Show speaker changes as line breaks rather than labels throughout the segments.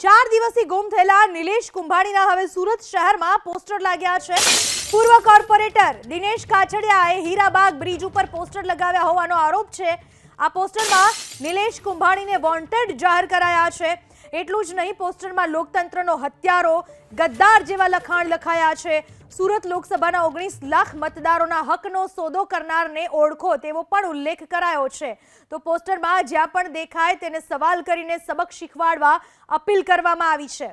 4 દિવસથી ગુમ થયેલા નિલેશ કુંભાણીના હવે સુરત શહેરમાં પોસ્ટર લાગ્યા છે। પૂર્વ કોર્પોરેટર દિનેશ કાછડિયાએ હીરાબાગ બ્રિજ ઉપર પોસ્ટર લગાવ્યા હોવાનો આરોપ છે। આ પોસ્ટરમાં નિલેશ કુંભાણીને વોન્ટેડ જાહેર કરાયા છે। એટલું જ નહીં, પોસ્ટરમાં લોકતંત્રનો હત્યારો, ગદ્દાર જેવા લખાણ લખાયા છે। સુરત લોકસભાના 19 લાખ મતદારોના હકનો સોદો કરનારને ઓળખો તેવો પણ ઉલ્લેખ કરાયો છે। તો પોસ્ટરમાં જ્યાં પણ દેખાય તેને સવાલ કરીને સબક શીખવાડવા અપીલ કરવામાં આવી છે।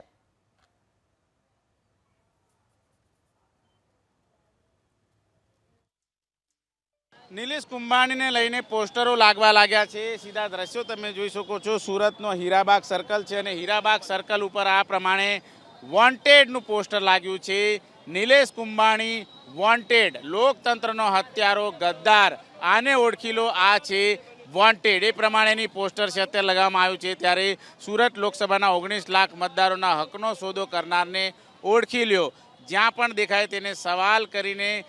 નિલેશ કુંભાણીને લઈને પોસ્ટરો લાગવા લાગ્યા છે। સીધા દ્રશ્યો તમે જોઈ શકો છો। સુરતનો હીરાબાગ સર્કલ છે અને હીરાબાગ સર્કલ ઉપર આ પ્રમાણે વોન્ટેડનું પોસ્ટર લાગ્યું છે। નિલેશ કુંભાણી વોન્ટેડ, લોકતંત્રનો હત્યારો, ગદ્દાર, આને ઓળખી લો, આ છે વોન્ટેડ, એ પ્રમાણેની પોસ્ટર છે અત્યારે લગાવવામાં આવ્યું છે। ત્યારે સુરત લોકસભાના 19 લાખ મતદારોના હકનો સોદો કરનારને ઓળખી લ્યો, જ્યાં પણ દેખાય તેને સવાલ કરીને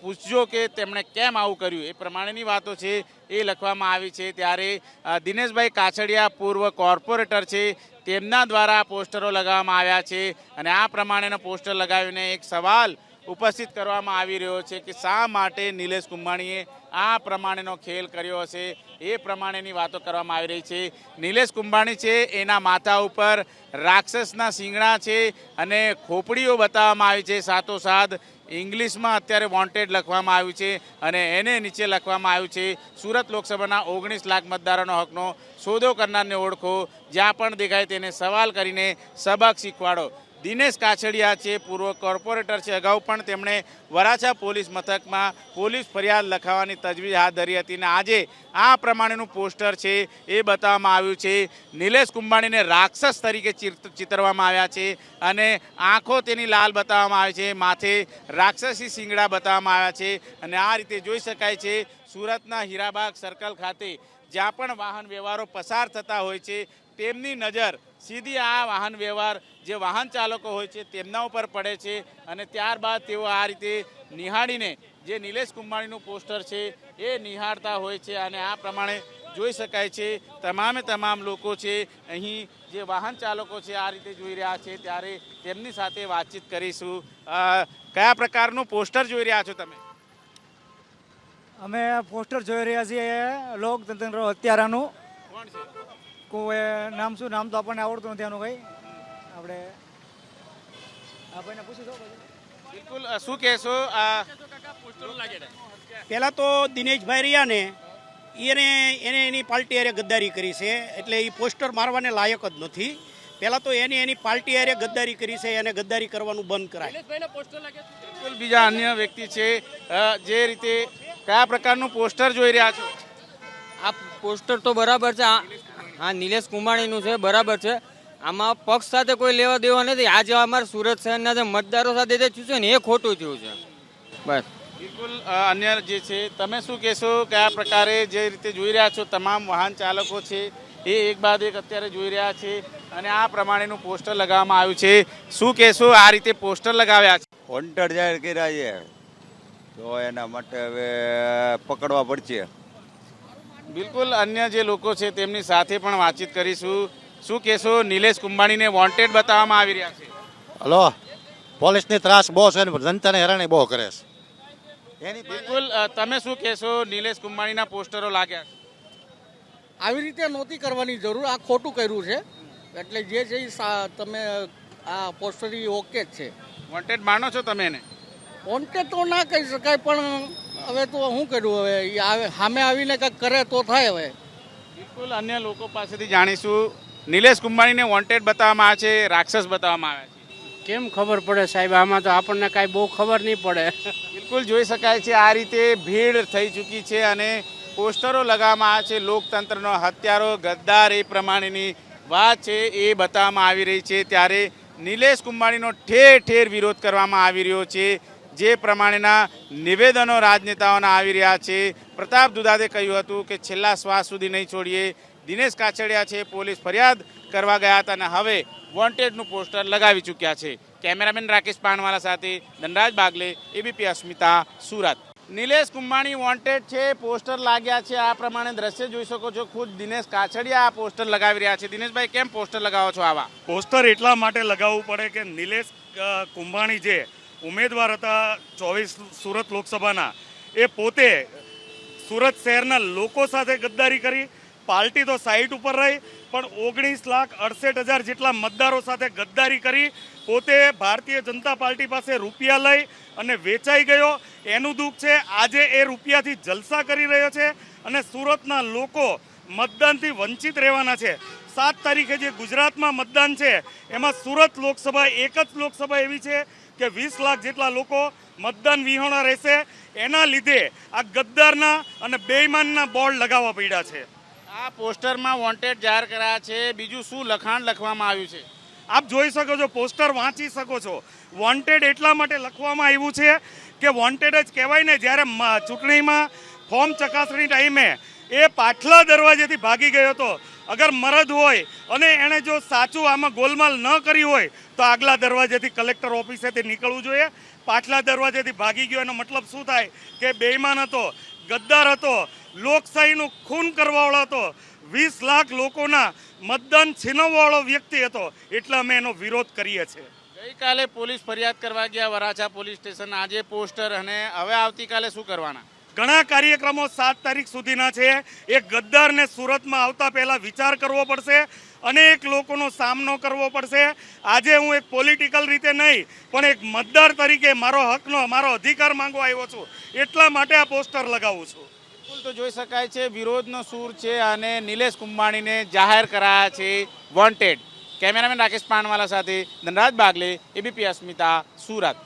પૂછજો કે તેમણે કેમ આવું કર્યું, એ પ્રમાણેની વાતો છે એ લખવામાં આવી છે। ત્યારે દિનેશભાઈ કાછડિયા પૂર્વ કોર્પોરેટર છે, તેમના દ્વારા પોસ્ટરો લગાવવામાં આવ્યા છે અને આ પ્રમાણેનો પોસ્ટર લગાવીને એક સવાલ ઉપસ્થિત કરવામાં આવી રહ્યો છે કે શા માટે નિલેશ કુંભાણીએ આ પ્રમાણેનો ખેલ કર્યો હશે, એ પ્રમાણેની વાતો કરવામાં આવી રહી છે। નિલેશ કુંભાણી છે એના માથા ઉપર રાક્ષસના શિંગડા છે અને ખોપડીઓ બતાવવામાં આવી છે। સાથોસાથ ઇંગ્લિશમાં અત્યારે વોન્ટેડ લખવામાં આવ્યું છે અને એને નીચે લખવામાં આવ્યું છે સુરત લોકસભાના 19 લાખ મતદારોનો હકનો સોદો કરનારને ઓળખો, જ્યાં પણ દેખાય તેને સવાલ કરીને સબક શીખવાડો। દિનેશ કાછડિયા છે, પૂર્વ કોર્પોરેટર છે, અગાઉ પણ તેમણે વરાછા પોલીસ મથકમાં પોલીસ ફરિયાદ લખાવવાની તજવીજ હાથ ધરી હતી અને આજે આ પ્રમાણેનું પોસ્ટર છે એ બતાવવામાં આવ્યું છે। નિલેશ કુંભાણીને રાક્ષસ તરીકે ચિતરવામાં આવ્યા છે અને આંખો તેની લાલ બતાવવામાં આવી છે, માથે રાક્ષસી શિંગડા બતાવવામાં આવ્યા છે અને આ રીતે જોઈ શકાય છે સુરતના હીરાબાગ સર્કલ ખાતે જ્યાં પણ વાહન વ્યવહારો પસાર થતા હોય છે તેમની નજર સીધી આ વાહન વ્યવહાર જે વાહન ચાલકો હોય છે તેમના ઉપર પડે છે અને ત્યારબાદ તેઓ આ રીતે નિહાળીને જે નિલેશ કુંભાણીનું પોસ્ટર છે એ નિહાળતા હોય છે અને આ પ્રમાણે જોઈ શકાય છે તમામ લોકો છે અહીં જે વાહન ચાલકો છે આ રીતે જોઈ રહ્યા છે। ત્યારે તેમની સાથે વાતચીત કરીશું। કયા પ્રકારનું પોસ્ટર જોઈ રહ્યા છો તમે?
અમે પોસ્ટર જોઈ રહ્યા છીએ લોકતંત્ર હત્યારાનું।
કોણ છે?
કોઈ નામ શું, નામ તો આપણને આવડતું નથી આનું કંઈ, આપણે આપણને પૂછી દો।
બિલકુલ, શું કહેશો?
પહેલાં તો દિનેશભાઈ રહ્યા ને એને એની પાર્ટી હારે ગદ્દારી કરી છે, એટલે એ પોસ્ટર મારવાને લાયક જ નથી। પહેલાં તો એની પાર્ટી હારે ગદ્દારી કરી છે, એને ગદ્દારી કરવાનું બંધ કરાય।
બિલકુલ, બીજા અન્ય વ્યક્તિ છે જે રીતે કયા પ્રકારનું પોસ્ટર જોઈ રહ્યા છો?
આ પોસ્ટર તો બરાબર છે, હા નિલેશ કુંભાણીનું છે, બરાબર છે। આમાં પક્ષ સાથે કોઈ લેવા દેવા નથી। આજે અમારા સુરત શહેરના જે મતદારો સાથે જે થયું છે ને એ ખોટું થયું છે, બસ।
બિલકુલ, અન્ય જે છે તમે શું કહેશો? કયા પ્રકારે જે રીતે જોઈ રહ્યા છો તમામ વાહન ચાલકો છે એ એક બાદ એક અત્યારે જોઈ રહ્યા છે અને આ પ્રમાણેનું પોસ્ટર લગાવવામાં આવ્યું છે। શું કહેશો? આ રીતે પોસ્ટર લગાવ્યા છે,
વોન્ટેડ જાહેર કર્યા છે, તો એના માટે હવે પકડવા પડશે।
બિલકુલ, અન્ય જે લોકો છે તેમની સાથે પણ વાતચીત કરીશું। શું કહેશો? નિલેશ કુંભાણીને વોન્ટેડ બતાવવામાં આવી રહ્યા છે।
હલો, પોલીસની ત્રાસ બહુ છે, જનતાને હેરાની બહુ કરે છે એની।
બિલકુલ, તમે શું કહેશો? નિલેશ કુંભાણીના પોસ્ટરો લાગ્યા છે,
આવી રીતે નહોતી કરવાની જરૂર, આ ખોટું કર્યું છે, એટલે જે છે તમે આ પોસ્ટર ઓકે જ છે।
વોન્ટેડ માનો છો તમે એને?
વોન્ટેડ તો ના કહી શકાય, પણ હવે તો શું કર્યું, હવે સામે આવીને કંઈક કરે તો થાય હવે।
બિલકુલ, અન્ય લોકો પાસેથી જાણીશું। નિલેશ કુંભાણીને વોન્ટેડ બતાવવામાં આવે છે, રાક્ષસ બતાવવામાં આવે છે,
કેમ ખબર પડે સાહેબ? આમાં તો આપણને કાંઈ બહુ ખબર નહીં પડે।
બિલકુલ, જોઈ શકાય છે આ રીતે ભીડ થઈ ચૂકી છે અને પોસ્ટરો લગાવવામાં આવે છે, લોકતંત્રનો હત્યારો, ગદ્દાર, એ પ્રમાણેની વાત છે એ બતાવવામાં આવી રહી છે। ત્યારે નિલેશ કુંભાણીનો ઠેર ઠેર વિરોધ કરવામાં આવી રહ્યો છે, જે પ્રમાણેના નિવેદનો રાજનેતાઓના આવી રહ્યા છે। પ્રતાપ દુધાતે કહ્યું હતું કે છેલ્લા શ્વાસ સુધી નહીં છોડીએ। દિનેશ કાછડિયા છે, પોલીસ ફરિયાદ કરવા ગયા હતા અને હવે વોન્ટેડનું પોસ્ટર લગાવી ચૂક્યા છે। કેમેરામેન રાકેશ પાણવાલા સાથે ધનરાજ બાગલે, એબીપી અસ્મિતા, સુરત। નિલેશ કુંભાણી વોન્ટેડ છે, પોસ્ટર લાગ્યા છે, આ પ્રમાણે દ્રશ્ય જોઈ શકો છો. ખુદ દિનેશ કાછડિયા આ પોસ્ટર લગાવી રહ્યા છે. દિનેશભાઈ, કેમ પોસ્ટર લગાવો છો આવા?
પોસ્ટર એટલા માટે લગાવવું પડે કે નિલેશ કુંભાણી જે ઉમેદવાર હતા 24 સુરત લોકસભાના, એ પોતે સુરત શહેરના લોકો સાથે ગદ્દારી કરી. પાર્ટી તો સાઈડ ઉપર રહી, પણ 19,68,000 જેટલા મતદારો સાથે ગદ્દારી કરી. પોતે ભારતીય જનતા પાર્ટી પાસે રૂપિયા લઈ અને વેચાઈ ગયો. એનું દુઃખ છે. આજે એ રૂપિયાથી જલસા કરી રહ્યો છે અને સુરતના લોકો મતદાનથી વંચિત રહેવાના છે. 7 તારીખે જે ગુજરાતમાં મતદાન છે એમાં સુરત લોકસભા એક જ લોકસભા એવી છે કે 20 લાખ જેટલા લોકો મતદાન વિહોણા રહેશે. એના લીધે આ ગદ્દારના અને બેઈમાનના બોર્ડ લગાવવા પડ્યા છે.
આ પોસ્ટરમાં વોન્ટેડ જાહેર કરાયા છે. બીજું શું લખાણ લખવામાં આવ્યું છે?
આપ જોઈ શકો છો, પોસ્ટર વાંચી શકો છો. વોન્ટેડ એટલા માટે લખવામાં આવ્યું છે કે વોન્ટેડ જ કહેવાય ને. જ્યારે ચૂંટણીમાં ફોર્મ ચકાસણી ટાઈમે એ પાછલા દરવાજેથી ભાગી ગયો હતો. અગર મરદ હોય અને એણે જો સાચું આમાં ગોલમાલ ન કરી હોય તો આગલા દરવાજેથી કલેક્ટર ઓફિસેથી નીકળવું જોઈએ. પાછલા દરવાજેથી ભાગી ગયો એનો મતલબ શું થાય? કે બેઈમાન હતો, ગદ્દાર હતો, લોકશાહીનું ખૂન કરવાવાળો હતો, 20 લાખ લોકોના મતદાન છીનવવાવાળો વ્યક્તિ હતો. એટલે અમે એનો વિરોધ કરીએ છીએ.
ગઈકાલે પોલીસ ફરિયાદ કરવા ગયા વરાછા પોલીસ સ્ટેશન, આજે પોસ્ટર, અને હવે આવતીકાલે શું કરવાના?
ઘણા કાર્યક્રમો 7 તારીખ સુધીના છે. એ ગદ્દારને સુરતમાં આવતા પહેલા વિચાર કરવો પડશે. અનેક લોકોનો સામનો કરવો પડશે. આજે હું એક પોલિટિકલ રીતે નહીં, પણ એક મતદાર તરીકે મારો અધિકાર માંગવા આવ્યો છું. એટલા માટે આ પોસ્ટર લગાવું છું.
તો જોઈ શકાય છે વિરોધનો સૂર છે અને નિલેશ કુંભાણીને જાહેર કરાયા છે વોન્ટેડ. કેમેરામેન રાકેશ પાનવાલા સાથે ધનરાજ બાગલે, એબીપી અસ્મિતા, સુરત.